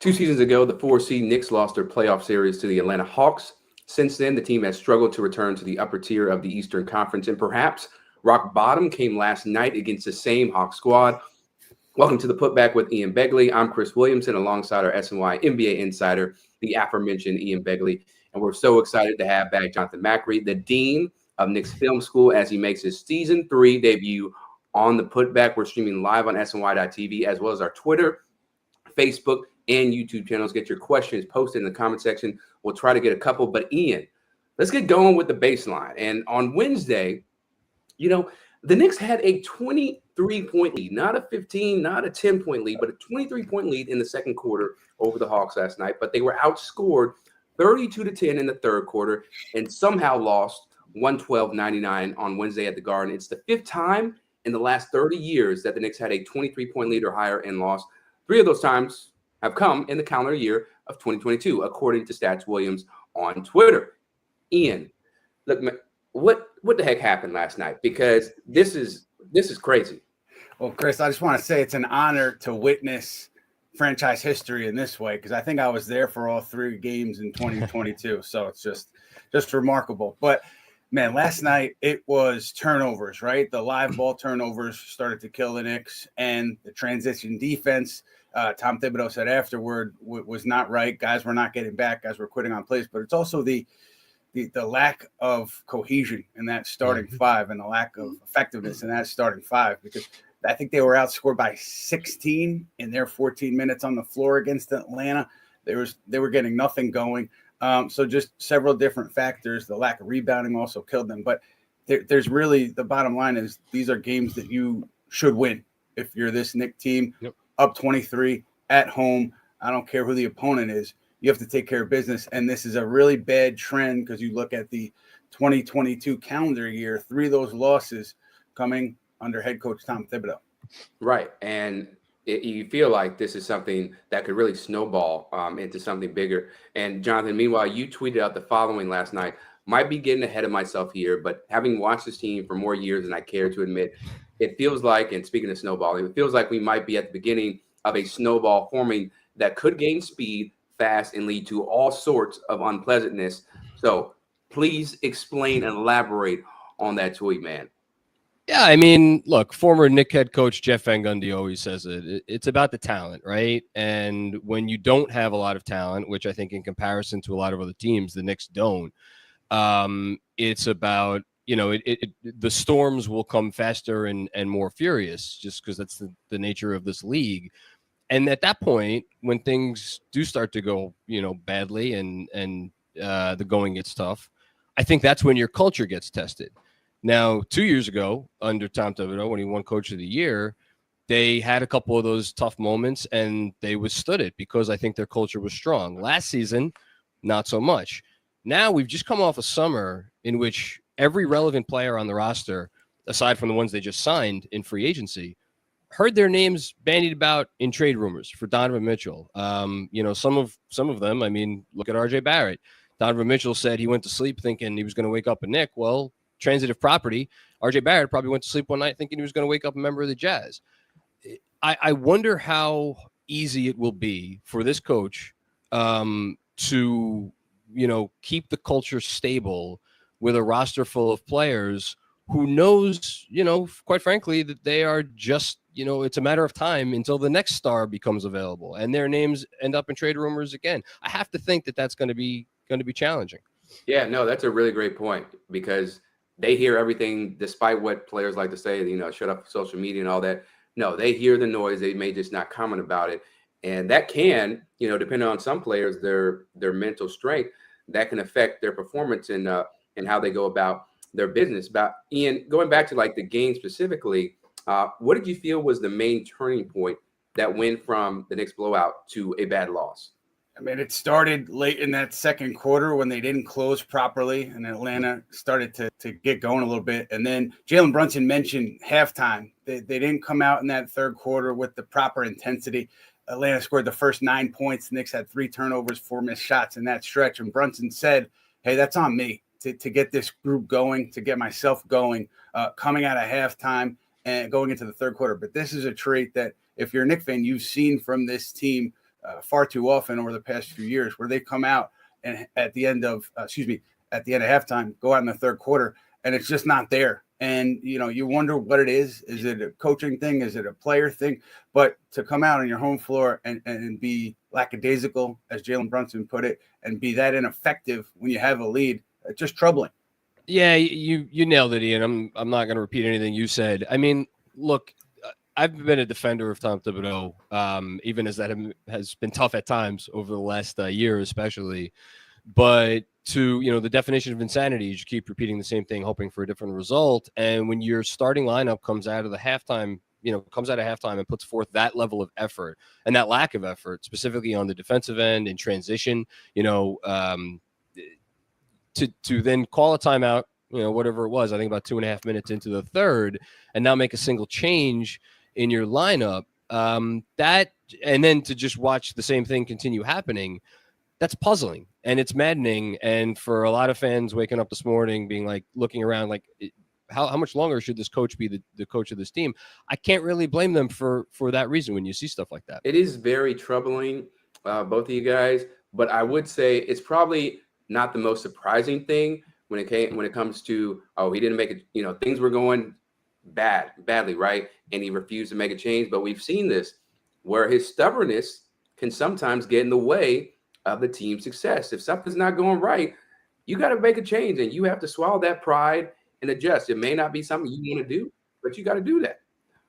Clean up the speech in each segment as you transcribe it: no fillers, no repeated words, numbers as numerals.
2 seasons ago, the 4 seed Knicks lost their playoff series to the Atlanta Hawks. Since then, the team has struggled to return to the upper tier of the Eastern Conference, and perhaps rock bottom came last night against the same Hawk squad. Welcome to the Putback with Ian Begley. I'm Chris Williamson, alongside our SNY NBA insider, the aforementioned Ian Begley. And we're so excited to have back Jonathan Macri, the dean of Knicks Film School, as he makes his season 3 debut on the Putback. We're streaming live on SNY.TV, as well as our Twitter, Facebook, and YouTube channels. Get your questions posted in the comment section. We'll try to get a couple. But Ian, let's get going with the baseline. And on Wednesday, the Knicks had a 23-point lead, not a 15, not a 10-point lead, but a 23-point lead in the second quarter over the Hawks last night. But they were outscored 32-10 in the third quarter and somehow lost 112-99 on Wednesday at the Garden. It's the 5th time in the last 30 years that the Knicks had a 23-point lead or higher and lost. 3 of those times have come in the calendar year of 2022, according to Stats Williams on Twitter. Ian, look, what the heck happened last night? Because this is crazy. Well, Chris, I just want to say it's an honor to witness franchise history in this way, because I think I was there for all 3 games in 2022. So it's just remarkable. But man, last night it was turnovers, right? The live ball turnovers started to kill the Knicks, and the transition defense, Tom Thibodeau said afterward, was not right. Guys were not getting back. Guys were quitting on plays. But it's also the lack of cohesion in that starting 5 and the lack of effectiveness in that starting 5, because I think they were outscored by 16 in their 14 minutes on the floor against Atlanta. They were getting nothing going. So just several different factors. The lack of rebounding also killed them. But there's really, the bottom line is, these are games that you should win if you're this Knicks team. Yep. Up 23 at home. I don't care who the opponent is. You have to take care of business. And this is a really bad trend, because you look at the 2022 calendar year, 3 of those losses coming under head coach Tom Thibodeau. Right. And you feel like this is something that could really snowball into something bigger. And Jonathan, meanwhile, you tweeted out the following last night. Might be getting ahead of myself here, but having watched this team for more years than I care to admit, it feels like, and speaking of snowballing, it feels like we might be at the beginning of a snowball forming that could gain speed fast and lead to all sorts of unpleasantness. So please explain and elaborate on that tweet, man. Yeah, I mean, look, former Knicks head coach Jeff Van Gundy always says it. It's about the talent, right? And when you don't have a lot of talent, which I think in comparison to a lot of other teams, the Knicks don't, it's about, the storms will come faster and more furious, just because that's the nature of this league. And at that point, when things do start to go, badly and the going gets tough, I think that's when your culture gets tested. Now, 2 years ago, under Tom Thibodeau, when he won Coach of the Year, they had a couple of those tough moments and they withstood it because I think their culture was strong. Last season, not so much. Now we've just come off a summer in which every relevant player on the roster, aside from the ones they just signed in free agency, heard their names bandied about in trade rumors for Donovan Mitchell. Some of them, I mean, look at RJ Barrett. Donovan Mitchell said he went to sleep thinking he was going to wake up a Knick. Well, transitive property. RJ Barrett probably went to sleep one night thinking he was going to wake up a member of the Jazz. I wonder how easy it will be for this coach to, keep the culture stable with a roster full of players who knows, quite frankly, that they are just, it's a matter of time until the next star becomes available and their names end up in trade rumors again. I have to think that that's going to be challenging. Yeah, no, that's a really great point, because they hear everything, despite what players like to say, shut up social media and all that. No, they hear the noise. They may just not comment about it. And that can, depending on some players, their mental strength, that can affect their performance and how they go about their business. But Ian, going back to like the game specifically, what did you feel was the main turning point that went from the Knicks blowout to a bad loss? I mean, it started late in that second quarter when they didn't close properly, and Atlanta started to get going a little bit. And then Jalen Brunson mentioned halftime. They didn't come out in that third quarter with the proper intensity. Atlanta scored the first 9 points. The Knicks had 3 turnovers, 4 missed shots in that stretch. And Brunson said, hey, that's on me to get this group going, to get myself going, coming out of halftime and going into the third quarter. But this is a trait that if you're a Knicks fan, you've seen from this team far too often over the past few years, where they come out and at the end of halftime, go out in the third quarter, and it's just not there. And, you wonder what it is. Is it a coaching thing? Is it a player thing? But to come out on your home floor and be lackadaisical, as Jalen Brunson put it, and be that ineffective when you have a lead, it's just troubling. Yeah, you nailed it, Ian. I'm not going to repeat anything you said. I mean, look, I've been a defender of Tom Thibodeau, even as that has been tough at times over the last year, especially. But the definition of insanity is you keep repeating the same thing, hoping for a different result. And when your starting lineup comes out of halftime and puts forth that level of effort and that lack of effort, specifically on the defensive end in transition, to then call a timeout, whatever it was, I think about 2.5 minutes into the third, and now make a single change in your lineup, and then to just watch the same thing continue happening, that's puzzling and it's maddening. And for a lot of fans waking up this morning, being like, looking around, like, how much longer should this coach be the coach of this team? I can't really blame them for that reason when you see stuff like that. It is very troubling, both of you guys, but I would say it's probably not the most surprising thing when it comes to, he didn't make it, things were going badly, right? And he refused to make a change. But we've seen this where his stubbornness can sometimes get in the way of the team's success. If something's not going right, you got to make a change, and you have to swallow that pride and adjust. It may not be something you want to do, but you got to do that.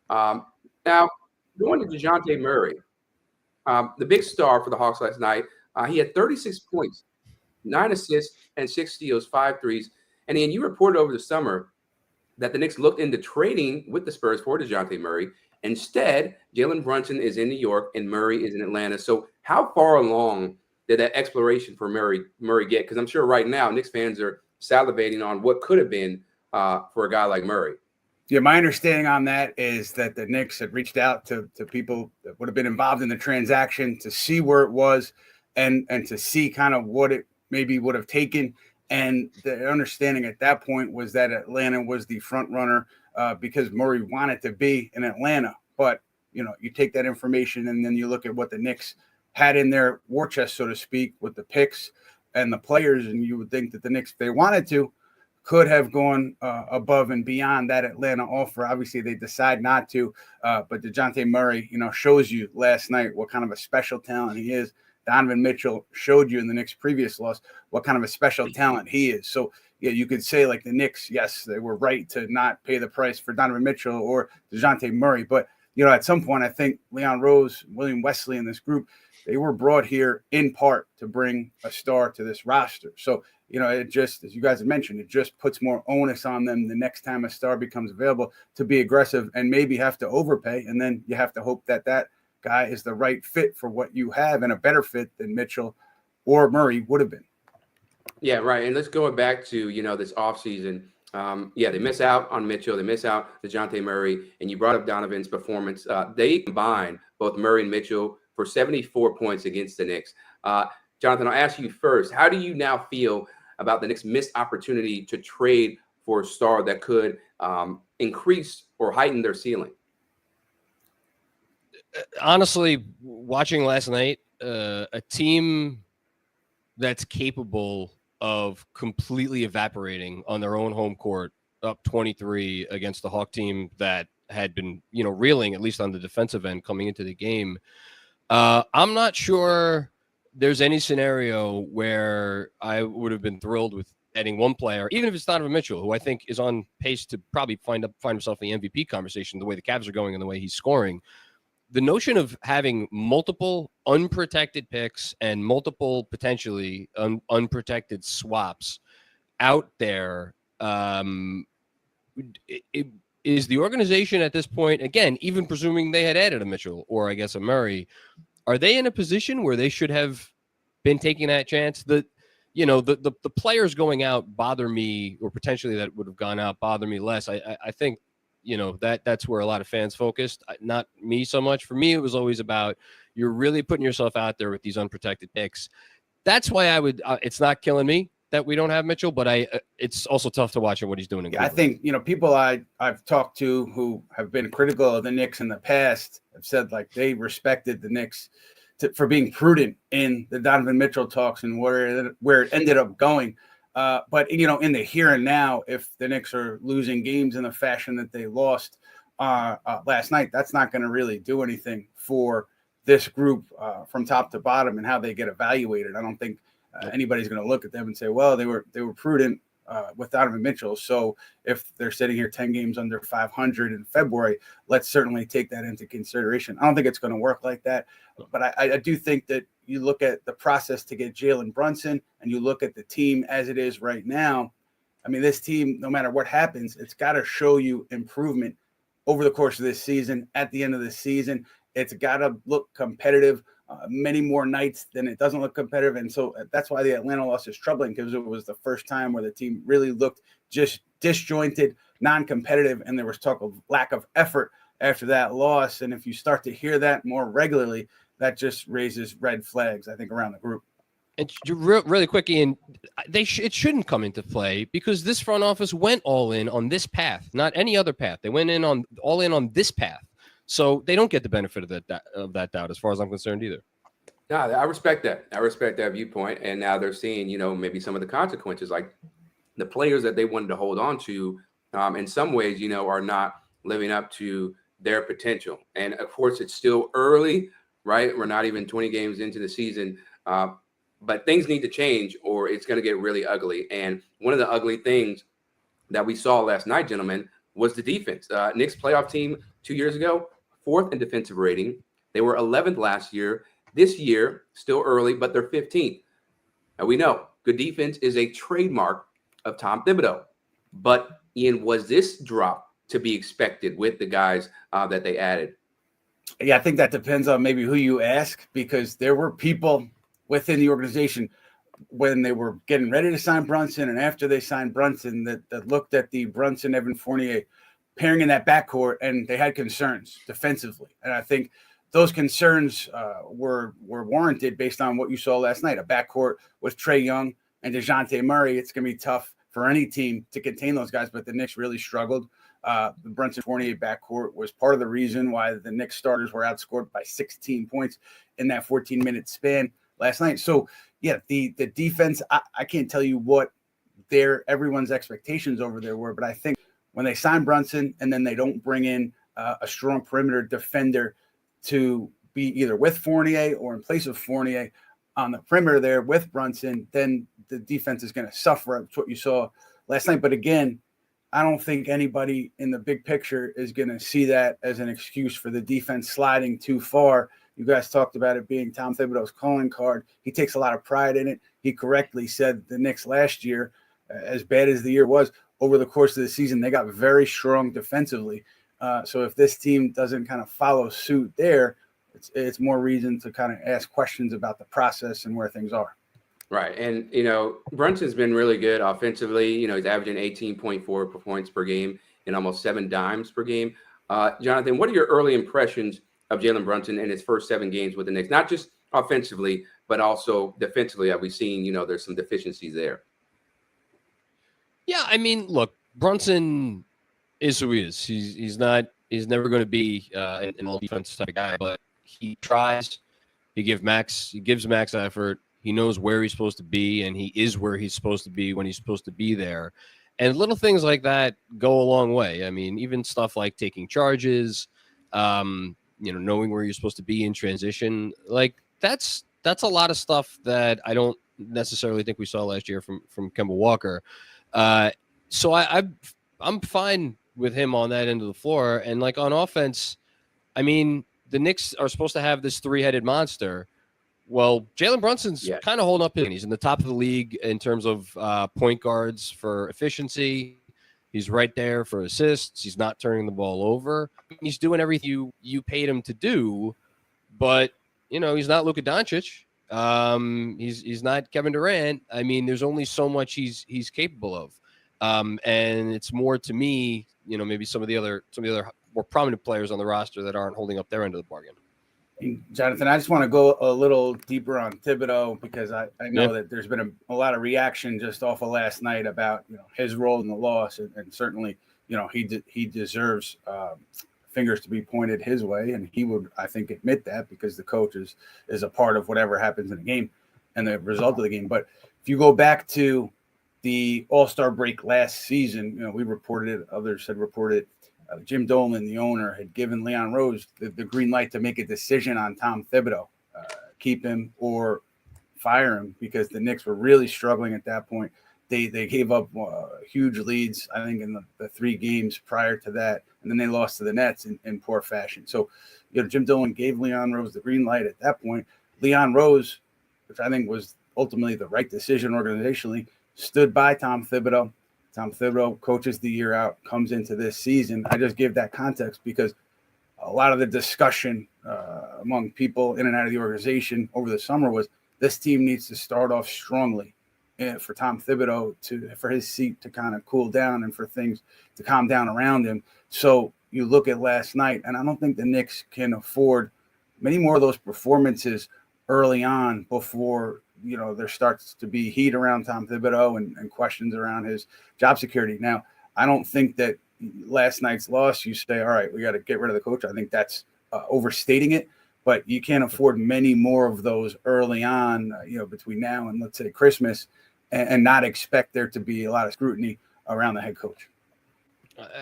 Now, going to DeJounte Murray, the big star for the Hawks last night, he had 36 points, 9 assists, and 6 steals, 5 threes. And then you reported over the summer that the Knicks looked into trading with the Spurs for DeJounte Murray. Instead, Jalen Brunson is in New York and Murray is in Atlanta. So how far along did that exploration for Murray get? Because I'm sure right now Knicks fans are salivating on what could have been for a guy like Murray. Yeah, my understanding on that is that the Knicks had reached out to people that would have been involved in the transaction to see where it was and to see kind of what it maybe would have taken. And the understanding at that point was that Atlanta was the front runner because Murray wanted to be in Atlanta. But, you take that information and then you look at what the Knicks had in their war chest, so to speak, with the picks and the players. And you would think that the Knicks, if they wanted to, could have gone above and beyond that Atlanta offer. Obviously, they decide not to. But DeJounte Murray, shows you last night what kind of a special talent he is. Donovan Mitchell showed you in the Knicks' previous loss what kind of a special talent he is. So, yeah, you could say like the Knicks, yes, they were right to not pay the price for Donovan Mitchell or DeJounte Murray. But, at some point, I think Leon Rose, William Wesley in this group, they were brought here in part to bring a star to this roster. So, it just, as you guys have mentioned, it just puts more onus on them the next time a star becomes available to be aggressive and maybe have to overpay. And then you have to hope that guy is the right fit for what you have and a better fit than Mitchell or Murray would have been. Yeah, right. And let's go back to, this offseason. They miss out on Mitchell. They miss out DeJounte Murray. And you brought up Donovan's performance. They combined, both Murray and Mitchell, for 74 points against the Knicks. Jonathan, I'll ask you first. How do you now feel about the Knicks' missed opportunity to trade for a star that could increase or heighten their ceiling? Honestly, watching last night, a team that's capable of completely evaporating on their own home court, up 23 against the Hawk team that had been, reeling, at least on the defensive end coming into the game. I'm not sure there's any scenario where I would have been thrilled with adding one player, even if it's Donovan Mitchell, who I think is on pace to probably find himself in the MVP conversation, the way the Cavs are going and the way he's scoring. The notion of having multiple unprotected picks and multiple potentially unprotected swaps out there, is the organization at this point, again, even presuming they had added a Mitchell or I guess a Murray, are they in a position where they should have been taking that chance? The players going out bother me, or potentially that would have gone out bother me less. I think, that's where a lot of fans focused, not me so much. For me, it was always about you're really putting yourself out there with these unprotected picks. That's why I would. It's not killing me that we don't have Mitchell, but it's also tough to watch what he's doing. I think people I've talked to who have been critical of the Knicks in the past have said like they respected the Knicks for being prudent in the Donovan Mitchell talks and where it ended up going. But, in the here and now, if the Knicks are losing games in the fashion that they lost last night, that's not going to really do anything for this group from top to bottom and how they get evaluated. I don't think anybody's going to look at them and say, well, they were prudent with Donovan Mitchell. So if they're sitting here 10 games under 500 in February, let's certainly take that into consideration. I don't think it's going to work like that. But I do think that you look at the process to get Jalen Brunson and you look at the team as it is right now. I mean, this team, no matter what happens, it's got to show you improvement over the course of this season. At the end of the season, it's got to look competitive many more nights than it doesn't look competitive. And so that's why the Atlanta loss is troubling, because it was the first time where the team really looked just disjointed, non-competitive, and there was talk of lack of effort after that loss. And if you start to hear that more regularly, that just raises red flags, I think, around the group. And really quick, Ian, it shouldn't come into play because this front office went all in on this path, not any other path. They went all in on this path. So they don't get the benefit of that doubt, as far as I'm concerned, either. No, I respect that. I respect that viewpoint. And now they're seeing, maybe some of the consequences, like the players that they wanted to hold on to, in some ways, are not living up to their potential. And of course, it's still early, right? We're not even 20 games into the season, but things need to change or it's going to get really ugly. And one of the ugly things that we saw last night, gentlemen, was the defense. Knicks playoff team 2 years ago, 4th in defensive rating. They were 11th last year. This year, still early, but they're 15th. Now we know good defense is a trademark of Tom Thibodeau. But Ian, was this drop to be expected with the guys that they added? Yeah, I think that depends on maybe who you ask, because there were people within the organization when they were getting ready to sign Brunson and after they signed Brunson that looked at the Brunson-Evan Fournier pairing in that backcourt, and they had concerns defensively. And I think those concerns were warranted based on what you saw last night. A backcourt with Trae Young and DeJounte Murray, it's going to be tough for any team to contain those guys, but the Knicks really struggled. The Brunson-Fournier backcourt was part of the reason why the Knicks starters were outscored by 16 points in that 14-minute span last night. So, yeah, the defense, I can't tell you what everyone's expectations over there were, but I think when they sign Brunson and then they don't bring in a strong perimeter defender to be either with Fournier or in place of Fournier on the perimeter there with Brunson, then the defense is going to suffer. That's what you saw last night. But again, I don't think anybody in the big picture is going to see that as an excuse for the defense sliding too far. You guys talked about it being Tom Thibodeau's calling card. He takes a lot of pride in it. He correctly said the Knicks last year, as bad as the year was, over the course of the season, they got very strong defensively. So if this team doesn't kind of follow suit there, it's more reason to kind of ask questions about the process and where things are. Right. And, Brunson's been really good offensively. He's averaging 18.4 points per game and almost 7 dimes per game. Jonathan, what are your early impressions of Jalen Brunson in his first 7 games with the Knicks? Not just offensively, but also defensively. Have we seen, there's some deficiencies there? Yeah, I mean, look, Brunson is who he is. He's never going to be an all defense type of guy, but he tries. He gives max effort. He knows where he's supposed to be, and he is where he's supposed to be when he's supposed to be there. And little things like that go a long way. I mean, even stuff like taking charges, knowing where you're supposed to be in transition, like that's a lot of stuff that I don't necessarily think we saw last year from Kemba Walker. So I'm fine with him on that end of the floor. And like on offense, I mean, the Knicks are supposed to have this 3-headed monster. Well, Jalen Brunson's kind of holding up. He's in the top of the league in terms of point guards for efficiency. He's right there for assists. He's not turning the ball over. He's doing everything you paid him to do, but he's not Luka Doncic. He's not Kevin Durant. I mean, there's only so much he's capable of. And it's more to me, maybe some of the other more prominent players on the roster that aren't holding up their end of the bargain. Jonathan, I just want to go a little deeper on Thibodeau because I know that there's been a lot of reaction just off of last night about his role in the loss, and certainly he deserves fingers to be pointed his way, and he would, I think, admit that because the coach is a part of whatever happens in the game and the result of the game. But if you go back to the All-Star break last season, we reported it, others had reported Jim Dolan, the owner, had given Leon Rose the green light to make a decision on Tom Thibodeau, keep him or fire him, because the Knicks were really struggling at that point. They gave up huge leads, I think, in the 3 games prior to that, and then they lost to the Nets in poor fashion. So, Jim Dolan gave Leon Rose the green light at that point. Leon Rose, which I think was ultimately the right decision organizationally, stood by Tom Thibodeau. Tom Thibodeau coaches the year out, comes into this season. I just give that context because a lot of the discussion among people in and out of the organization over the summer was this team needs to start off strongly for Tom Thibodeau for his seat to kind of cool down and for things to calm down around him. So you look at last night, and I don't think the Knicks can afford many more of those performances early on before there starts to be heat around Tom Thibodeau and questions around his job security. Now, I don't think that last night's loss, you say, all right, we got to get rid of the coach. I think that's overstating it, but you can't afford many more of those early on, between now and let's say Christmas, and not expect there to be a lot of scrutiny around the head coach.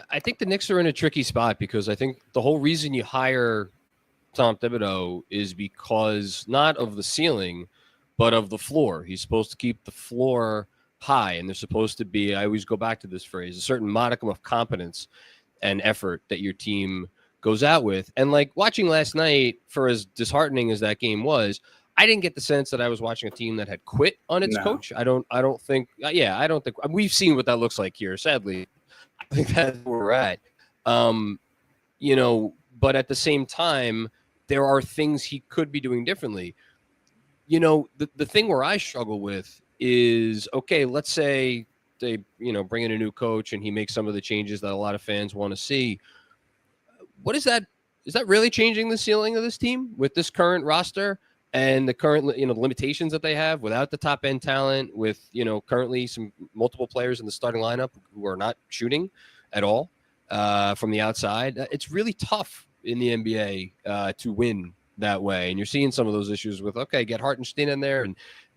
I think the Knicks are in a tricky spot because I think the whole reason you hire Tom Thibodeau is because not of the ceiling, but of the floor. He's supposed to keep the floor high, and there's supposed to be, I always go back to this phrase, a certain modicum of competence and effort that your team goes out with. And like watching last night, for as disheartening as that game was, I didn't get the sense that I was watching a team that had quit on its coach. I don't think we've seen what that looks like here. Sadly, I think that's where we're at. But at the same time, there are things he could be doing differently. The thing where I struggle with is, okay, let's say they, bring in a new coach and he makes some of the changes that a lot of fans want to see. What is that? Is that really changing the ceiling of this team with this current roster and the current, limitations that they have without the top end talent, with, currently some multiple players in the starting lineup who are not shooting at all from the outside? It's really tough in the NBA to win that way. And you're seeing some of those issues with, okay, get Hartenstein in there,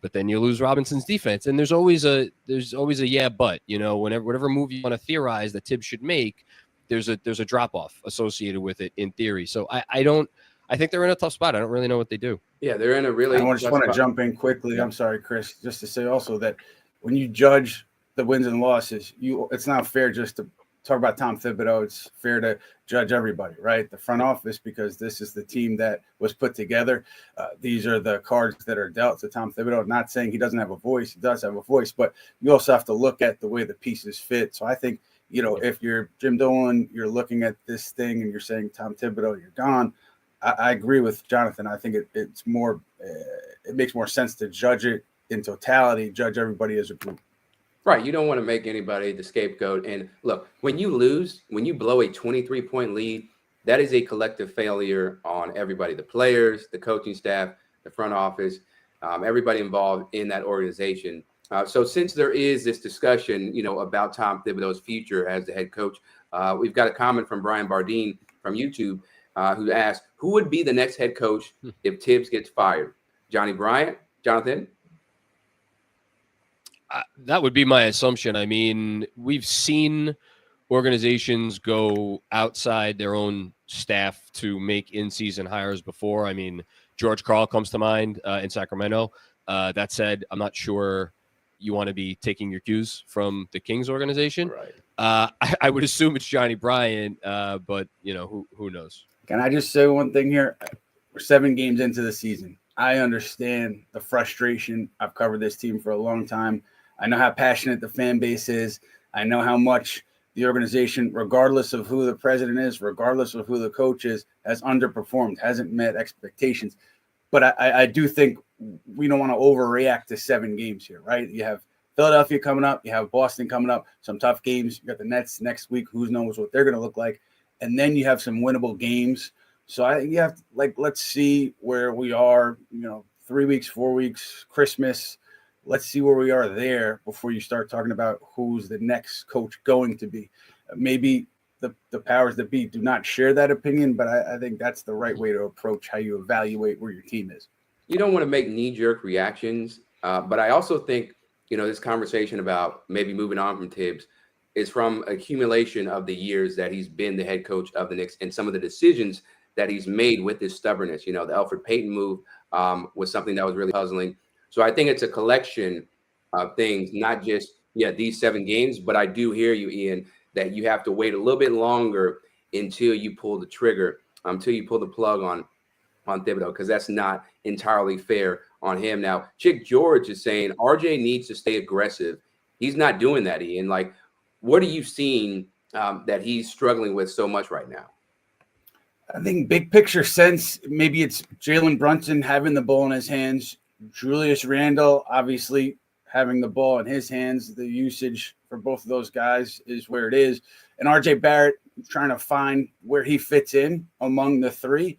but then you lose Robinson's defense. And there's always a yeah, but, whatever move you want to theorize that Tibbs should make, there's a drop off associated with it in theory. So I think they're in a tough spot. I don't really know what they do. Yeah, they're in a really. I just want to jump in quickly. Yeah. I'm sorry, Chris, just to say also that when you judge the wins and losses, it's not fair just to talk about Tom Thibodeau. It's fair to judge everybody, right? The front office, because this is the team that was put together. These are the cards that are dealt to Tom Thibodeau. Not saying he doesn't have a voice. He does have a voice, but you also have to look at the way the pieces fit. So I think, if you're Jim Dolan, you're looking at this thing and you're saying, Tom Thibodeau, you're gone. I agree with Jonathan. I think it's more, it makes more sense to judge it in totality, judge everybody as a group. Right. You don't want to make anybody the scapegoat. And look, when you blow a 23-point lead, that is a collective failure on everybody, the players, the coaching staff, the front office, everybody involved in that organization. So since there is this discussion, about Tom Thibodeau's future as the head coach, we've got a comment from Brian Bardine from YouTube who asked, who would be the next head coach if Tibbs gets fired? Johnny Bryant? Jonathan? That would be my assumption. I mean, we've seen organizations go outside their own staff to make in-season hires before. I mean, George Karl comes to mind in Sacramento. That said, I'm not sure you want to be taking your cues from the Kings organization. Right. I would assume it's Johnny Bryant, but who knows? Can I just say one thing here? We're 7 games into the season. I understand the frustration. I've covered this team for a long time. I know how passionate the fan base is. I know how much the organization, regardless of who the president is, regardless of who the coach is, has underperformed, hasn't met expectations. But I do think we don't want to overreact to 7 games here, right? You have Philadelphia coming up. You have Boston coming up. Some tough games. You got the Nets next week. Who knows what they're going to look like. And then you have some winnable games. So let's see where we are, 3 weeks, 4 weeks, Christmas. Let's see where we are there before you start talking about who's the next coach going to be. Maybe the powers that be do not share that opinion, but I think that's the right way to approach how you evaluate where your team is. You don't want to make knee-jerk reactions, but I also think, this conversation about maybe moving on from Tibbs is from accumulation of the years that he's been the head coach of the Knicks and some of the decisions that he's made with his stubbornness. The Elfrid Payton move was something that was really puzzling. So I think it's a collection of things, not just, these 7 games, but I do hear you, Ian, that you have to wait a little bit longer until you pull the trigger, until you pull the plug on Thibodeau, because that's not entirely fair on him. Now, Chick George is saying RJ needs to stay aggressive. He's not doing that, Ian. Like, what are you seeing that he's struggling with so much right now? I think big picture sense, maybe it's Jalen Brunson having the ball in his hands, Julius Randle obviously having the ball in his hands. The usage for both of those guys is where it is. And RJ Barrett trying to find where he fits in among the three.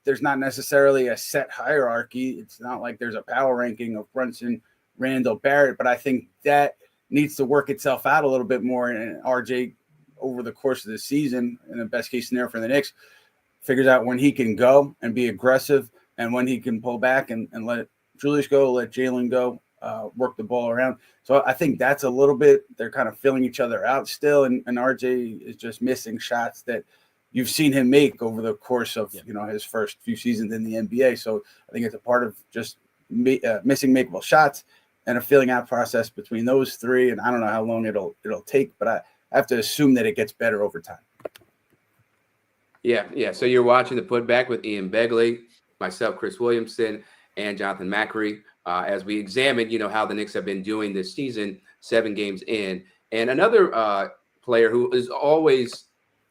There's not necessarily a set hierarchy. It's not like there's a power ranking of Brunson, Randle, Barrett, but I think that needs to work itself out a little bit more. And RJ, over the course of the season, in the best case scenario for the Knicks, figures out when he can go and be aggressive and when he can pull back and let Julius go, let Jalen go, work the ball around. So I think that's a little bit, they're kind of filling each other out still. And RJ is just missing shots that you've seen him make over the course of, his first few seasons in the NBA. So I think it's a part of just missing makeable shots and a filling out process between those three. And I don't know how long it'll take, but I have to assume that it gets better over time. Yeah. So you're watching the Putback with Ian Begley, myself, Chris Williamson, and Jonathan Macri, as we examine, how the Knicks have been doing this season, 7 games in. And another player who is always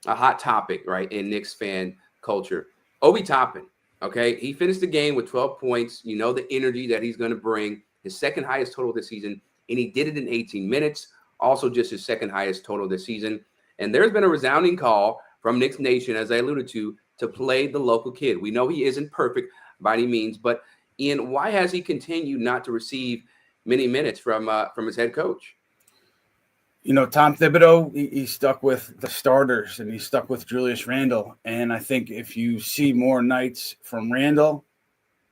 a hot topic, right, in Knicks fan culture, Obi Toppin. Okay, he finished the game with 12 points. The energy that he's going to bring, his second highest total this season, and he did it in 18 minutes. Also, just his second highest total this season. And there's been a resounding call from Knicks Nation, as I alluded to play the local kid. We know he isn't perfect by any means, but Ian, why has he continued not to receive many minutes from his head coach? Tom Thibodeau, he stuck with the starters and he stuck with Julius Randle. And I think if you see more nights from Randle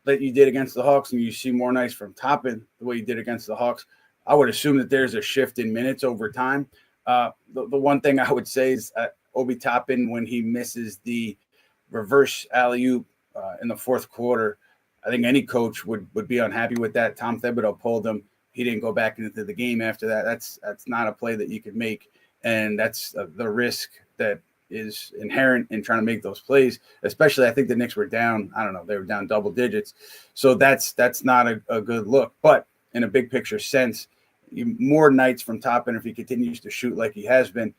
that you did against the Hawks and you see more nights from Toppin the way you did against the Hawks, I would assume that there's a shift in minutes over time. The one thing I would say is Obi Toppin, when he misses the reverse alley-oop in the fourth quarter, I think any coach would be unhappy with that. Tom Thibodeau pulled him. He didn't go back into the game after that. That's not a play that you could make, and that's the risk that is inherent in trying to make those plays. Especially, I think the Knicks were down. I don't know, they were down double digits, so that's not a good look. But in a big picture sense, more nights from Toppin if he continues to shoot like he has been,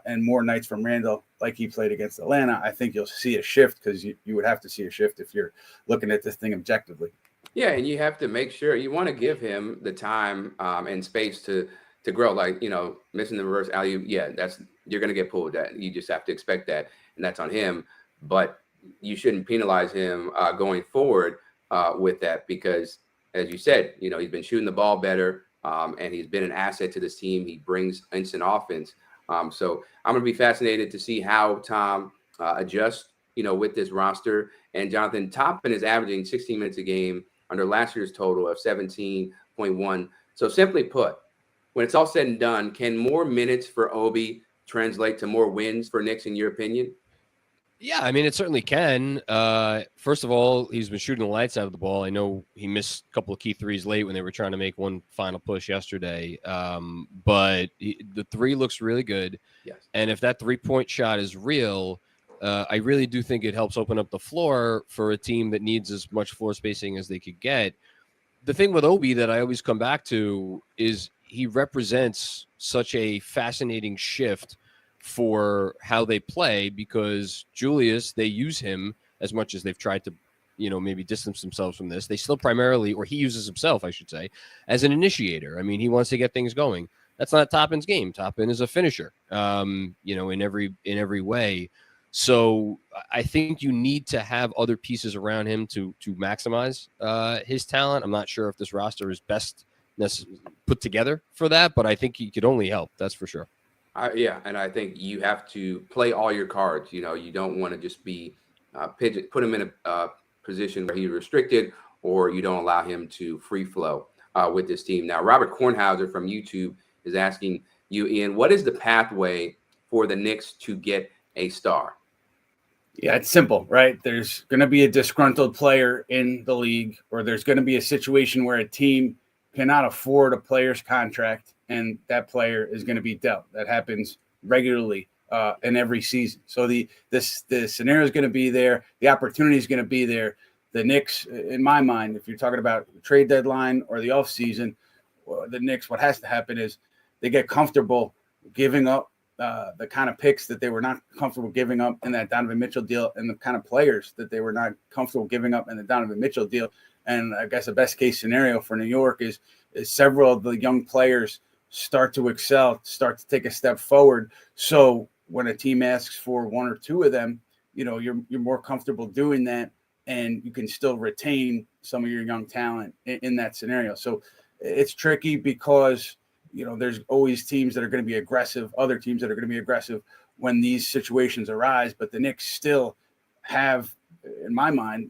and more nights from Randle like he played against Atlanta, I think you'll see a shift, because you would have to see a shift if you're looking at this thing objectively. Yeah, and you have to make sure you want to give him the time and space to grow. Like, missing the reverse alley-oop, you're going to get pulled. That you just have to expect that, and that's on him. But you shouldn't penalize him going forward with that, because, as you said, he's been shooting the ball better, and he's been an asset to this team. He brings instant offense. So I'm going to be fascinated to see how Tom adjusts, with this roster. And Jonathan, Toppin is averaging 16 minutes a game under last year's total of 17.1. So simply put, when it's all said and done, can more minutes for Obi translate to more wins for Knicks, in your opinion? Yeah, I mean, it certainly can. First of all, he's been shooting the lights out of the ball. I know he missed a couple of key threes late when they were trying to make one final push yesterday. But the three looks really good. Yes. And if that three-point shot is real, I really do think it helps open up the floor for a team that needs as much floor spacing as they could get. The thing with Obi that I always come back to is he represents such a fascinating shift for how they play, because Julius, they use him as much as they've tried to, maybe distance themselves from this. They still primarily, or he uses himself, I should say, as an initiator. I mean, he wants to get things going. That's not Toppin's game. Toppin is a finisher, in every way. So I think you need to have other pieces around him to maximize his talent. I'm not sure if this roster is best put together for that, but I think he could only help. That's for sure. Yeah, and I think you have to play all your cards. You don't want to just be put him in a position where he's restricted, or you don't allow him to free flow with this team. Now, Robert Kornhauser from YouTube is asking you, Ian, what is the pathway for the Knicks to get a star? Yeah, it's simple, right? There's going to be a disgruntled player in the league, or there's going to be a situation where a team cannot afford a player's contract, and that player is going to be dealt. That happens regularly in every season. So the scenario is going to be there. The opportunity is going to be there. The Knicks, in my mind, if you're talking about the trade deadline or the offseason, the Knicks, what has to happen is they get comfortable giving up the kind of picks that they were not comfortable giving up in that Donovan Mitchell deal, and the kind of players that they were not comfortable giving up in the Donovan Mitchell deal. And I guess the best case scenario for New York is several of the young players start to excel, start to take a step forward. So when a team asks for one or two of them, you're more comfortable doing that, and you can still retain some of your young talent in that scenario. So it's tricky because there's always teams that are going to be aggressive, other teams that are going to be aggressive when these situations arise. But the Knicks still have, in my mind,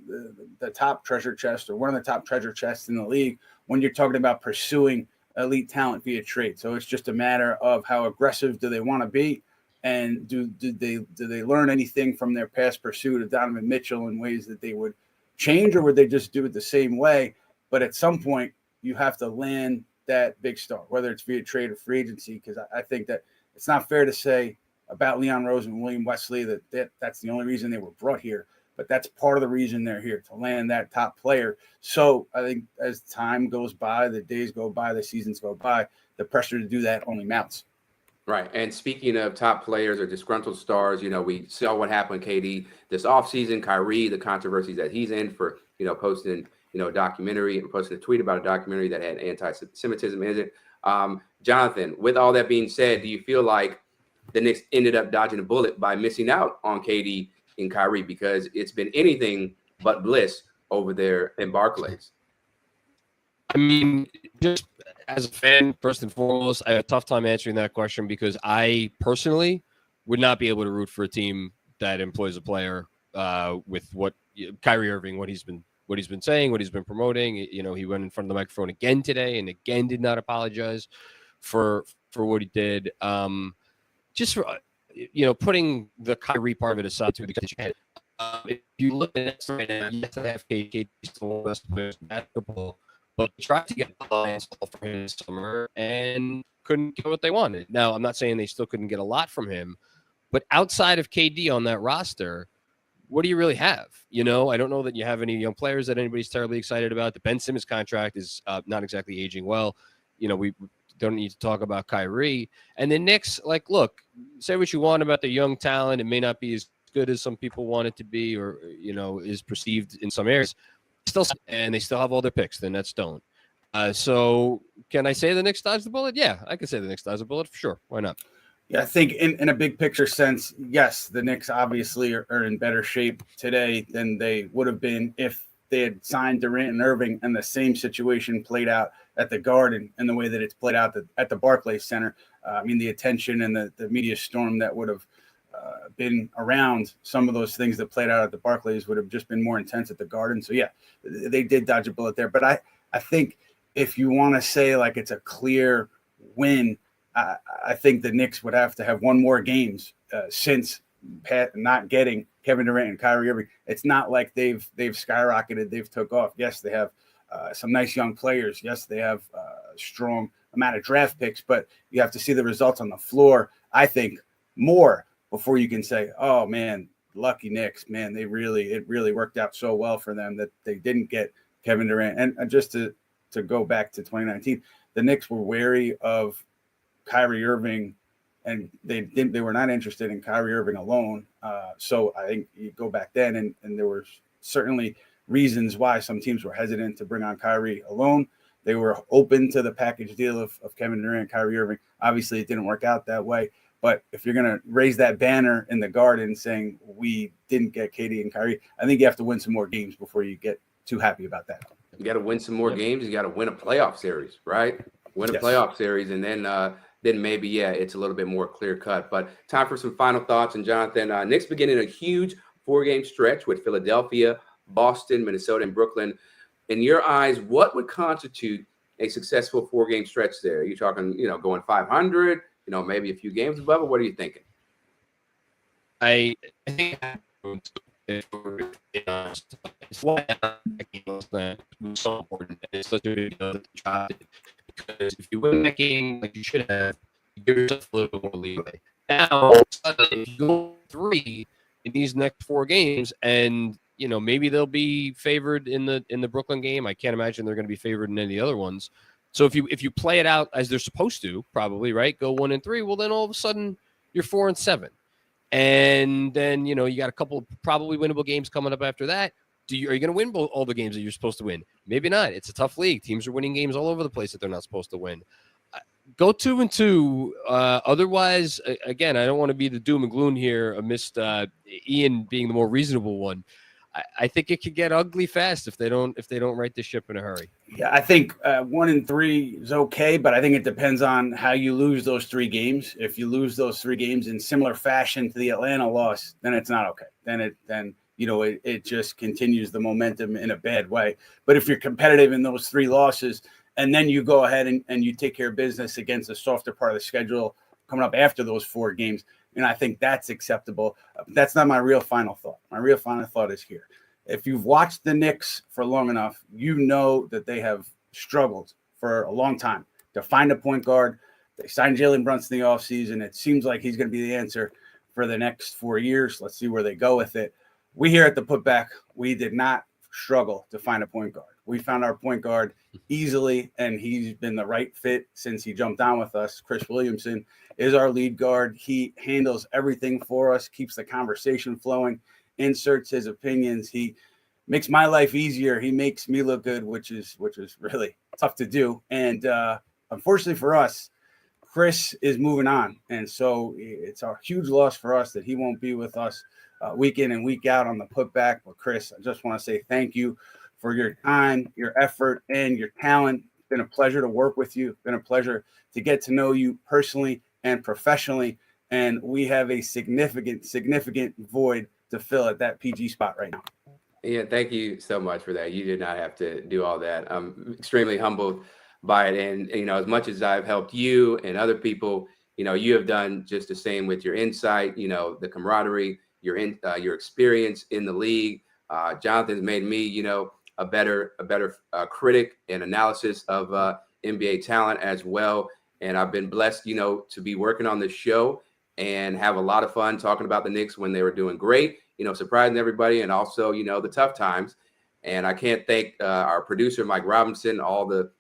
the top treasure chest, or one of the top treasure chests in the league when you're talking about pursuing elite talent via trade. So it's just a matter of how aggressive do they want to be, and do they learn anything from their past pursuit of Donovan Mitchell in ways that they would change, or would they just do it the same way? But at some point, you have to land that big star, whether it's via trade or free agency, because I think that it's not fair to say about Leon Rose and William Wesley that's the only reason they were brought here, but that's part of the reason they're here, to land that top player. So I think as time goes by, the days go by, the seasons go by, the pressure to do that only mounts. Right. And speaking of top players or disgruntled stars, we saw what happened with KD this offseason, Kyrie, the controversies that he's in for, posting, a documentary and posting a tweet about a documentary that had anti-Semitism in it. Jonathan, with all that being said, do you feel like the Knicks ended up dodging a bullet by missing out on KD and Kyrie, because it's been anything but bliss over there in Barclays? I mean, just as a fan, first and foremost, I have a tough time answering that question, because I personally would not be able to root for a team that employs a player with what Kyrie Irving, what he's been saying, what he's been promoting. He went in front of the microphone again today and again did not apologize for what he did. Just for putting the Kyrie part of it aside too, because if you look at it right now, you have to have KD still one of the best players in basketball, but they tried to get alliance for him this summer and couldn't get what they wanted. Now, I'm not saying they still couldn't get a lot from him, but outside of KD on that roster, what do you really have? I don't know that you have any young players that anybody's terribly excited about. The Ben Simmons contract is not exactly aging well. We don't need to talk about Kyrie. And the Knicks, look, say what you want about the young talent. It may not be as good as some people want it to be, or, is perceived in some areas. And they still have all their picks. The Nets don't. So can I say the Knicks dodged the bullet? Yeah, I can say the Knicks dodged the bullet for sure. Why not? Yeah, I think in a big picture sense, yes, the Knicks obviously are in better shape today than they would have been if they had signed Durant and Irving and the same situation played out at the Garden and the way that it's played out at the Barclays Center. The attention and the media storm that would have been around some of those things that played out at the Barclays would have just been more intense at the Garden. So, yeah, they did dodge a bullet there. But I think if you want to say it's a clear win, I think the Knicks would have to have one more games since not getting Kevin Durant and Kyrie Irving. It's not like they've skyrocketed, they've took off. Yes, they have some nice young players. Yes, they have a strong amount of draft picks, but you have to see the results on the floor, I think, more before you can say, oh, man, lucky Knicks, man, it really worked out so well for them that they didn't get Kevin Durant. And just to go back to 2019, the Knicks were wary of Kyrie Irving, and they were not interested in Kyrie Irving alone. So I think you go back then, and there were certainly reasons why some teams were hesitant to bring on Kyrie alone. They were open to the package deal of Kevin Durant and Kyrie Irving. Obviously, it didn't work out that way. But if you're going to raise that banner in the Garden saying we didn't get KD and Kyrie, I think you have to win some more games before you get too happy about that. You got to win some more games. You got to win a playoff series, right? Win a playoff series, and then then maybe, yeah, it's a little bit more clear cut. But time for some final thoughts. And Jonathan, Knicks beginning a huge 4-game stretch with Philadelphia, Boston, Minnesota, and Brooklyn. In your eyes, what would constitute a successful 4-game stretch there? Are you talking, going 500, maybe a few games above, or what are you thinking? I think if we're being honest, it's why that was so important. It's such a big deal that they dropped it. Because if you win that game like you should have, you give yourself a little bit more leeway. Now, all of a sudden, if you go 3 in these next 4 games, and maybe they'll be favored in the Brooklyn game. I can't imagine they're going to be favored in any of the other ones. So if you play it out as they're supposed to, probably right, go 1-3. Well, then all of a sudden you're 4-7. And then, you got a couple of probably winnable games coming up after that. Are you going to win all the games that you're supposed to win? Maybe not. It's a tough league. Teams are winning games all over the place that they're not supposed to win. Go 2-2. Otherwise, again, I don't want to be the doom and gloom here amidst Ian being the more reasonable one. I think it could get ugly fast if they don't right the ship in a hurry. Yeah, I think 1-3 is okay, but I think it depends on how you lose those 3 games. If you lose those 3 games in similar fashion to the Atlanta loss, then it's not okay. Then it just continues the momentum in a bad way. But if you're competitive in those 3 losses, and then you go ahead and you take care of business against the softer part of the schedule coming up after those 4 games, and I think that's acceptable. That's not my real final thought. My real final thought is here. If you've watched the Knicks for long enough, you know that they have struggled for a long time to find a point guard. They signed Jalen Brunson in the offseason. It seems like he's going to be the answer for the next 4 years. Let's see where they go with it. We here at the Putback, we did not struggle to find a point guard. We found our point guard easily, and he's been the right fit since he jumped on with us. Chris Williamson is our lead guard. He handles everything for us, keeps the conversation flowing, inserts his opinions. He makes my life easier. He makes me look good, which is really tough to do. And unfortunately for us, Chris is moving on. And so it's a huge loss for us that he won't be with us week in and week out on the Putback. But Chris, I just want to say thank you for your time, your effort, and your talent. It's been a pleasure to work with you. It's been a pleasure to get to know you personally and professionally. And we have a significant void to fill at that PG spot right now. Yeah, thank you so much for that. You did not have to do all that. I'm extremely humbled by it. And, as much as I've helped you and other people, you have done just the same with your insight, the camaraderie, your experience in the league. Jonathan's made me, a better critic and analysis of NBA talent as well. And I've been blessed, to be working on this show and have a lot of fun talking about the Knicks when they were doing great, surprising everybody, and also, the tough times. And I can't thank our producer, Mike Robinson, all the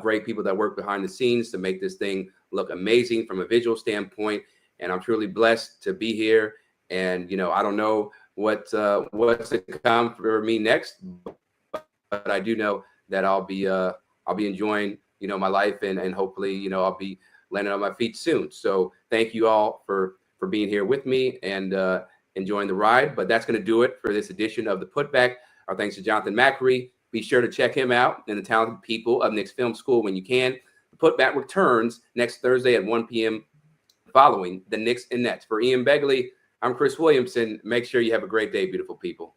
great people that work behind the scenes to make this thing look amazing from a visual standpoint. And I'm truly blessed to be here. And, I don't know what's to come for me next, but I do know that I'll be enjoying, my life, and hopefully, I'll be landing on my feet soon. So thank you all for being here with me and enjoying the ride. But that's going to do it for this edition of the Putback. Our thanks to Jonathan Macri. Be sure to check him out and the talented people of Knicks Film School when you can. The Putback returns next Thursday at 1 p.m. following the Knicks and Nets. For Ian Begley, I'm Chris Williamson. Make sure you have a great day, beautiful people.